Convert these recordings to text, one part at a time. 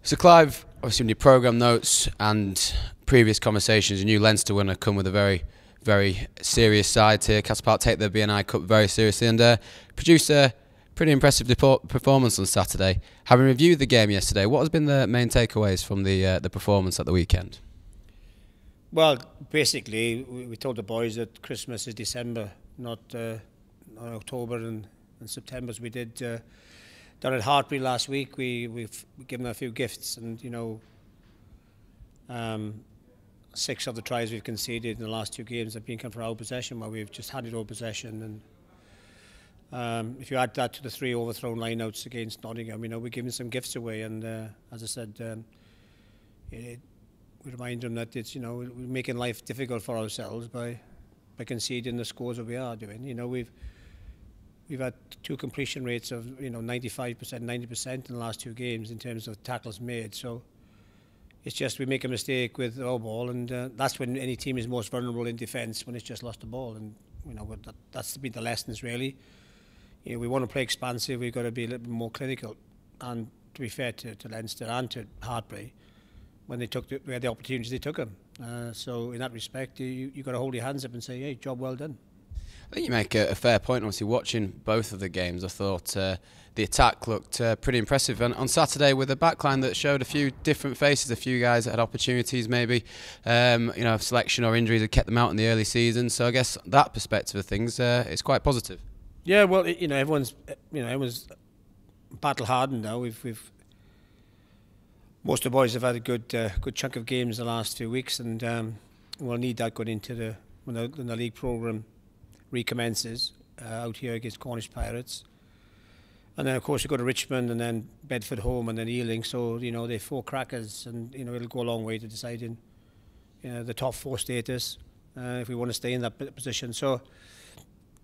So Clive, obviously in your programme notes and previous conversations, you knew Leinster were going to come with a very, very serious side to Castle Park, take the BNI Cup very seriously, and produced a pretty impressive performance on Saturday. Having reviewed the game yesterday, what has been the main takeaways from the performance at the weekend? Well, basically, we told the boys that Christmas is December, not October and September, as we did down at Hartbury last week. We've given them a few gifts, and 6 of the tries we've conceded in the last 2 games have been come from our possession, where we've just handed over possession. And if you add that to the 3 overthrown lineouts against Nottingham, we're giving some gifts away. And as I said, we remind them that it's we're making life difficult for ourselves by conceding the scores that we are doing. We've had 2 completion rates of 95%, 90% in the last 2 games in terms of tackles made. So it's just we make a mistake with our ball, and that's when any team is most vulnerable in defence, when it's just lost the ball. And that's been the lessons really. We want to play expansive. We've got to be a little bit more clinical. And to be fair to Leinster and to Hartbury, when they had the opportunities, they took them. So in that respect, you've got to hold your hands up and say, hey, job well done. I think you make a fair point. Obviously, watching both of the games, I thought the attack looked pretty impressive. And on Saturday, with a backline that showed a few different faces, a few guys that had opportunities, maybe selection or injuries had kept them out in the early season. So I guess that perspective of things is quite positive. Yeah, well, everyone's battle hardened now. We've most of the boys have had a good chunk of games the last few weeks, and we'll need that going into when the league programme recommences out here against Cornish Pirates. And then of course we go to Richmond, and then Bedford home, and then Ealing. So they're 4 crackers, and it'll go a long way to deciding the top 4 status if we want to stay in that position. So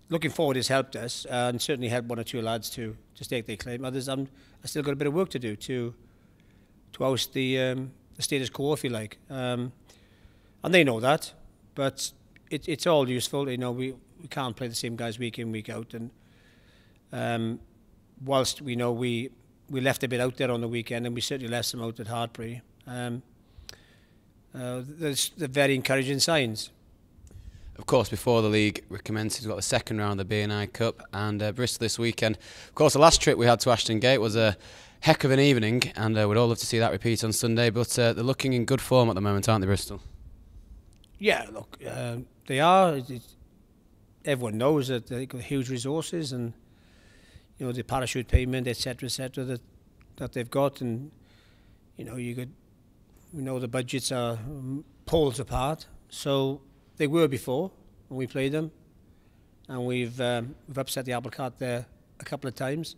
looking forward has helped us, and certainly helped 1 or 2 lads to stake their claim. Others, I still got a bit of work to do to oust the status quo, if you like, and they know that. But it's all useful. We can't play the same guys week in, week out, and whilst we know we left a bit out there on the weekend, and we certainly left some out at Hartbury, there's the very encouraging signs. Of course, before the league recommences, we've got the second round of the BNI Cup and Bristol this weekend. Of course, the last trip we had to Ashton Gate was a heck of an evening, and we'd all love to see that repeat on Sunday, but they're looking in good form at the moment, aren't they, Bristol? Yeah, look, they are. Everyone knows that they've got huge resources, and the parachute payment, etc., that they've got, and we know the budgets are poles apart. So they were before when we played them, and we've upset the apple cart there a couple of times.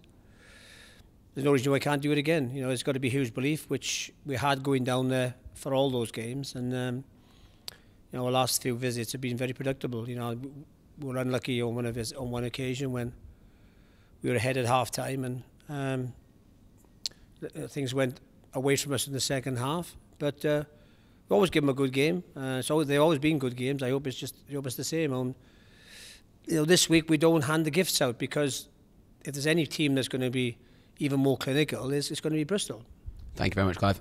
There's no reason why I can't do it again. There's got to be huge belief, which we had going down there for all those games, and our last few visits have been very predictable. We were unlucky on one occasion when we were ahead at half time, and things went away from us in the second half. But we always give them a good game. So they've always been good games. I hope it's the same. This week we don't hand the gifts out, because if there's any team that's going to be even more clinical, it's going to be Bristol. Thank you very much, Clive.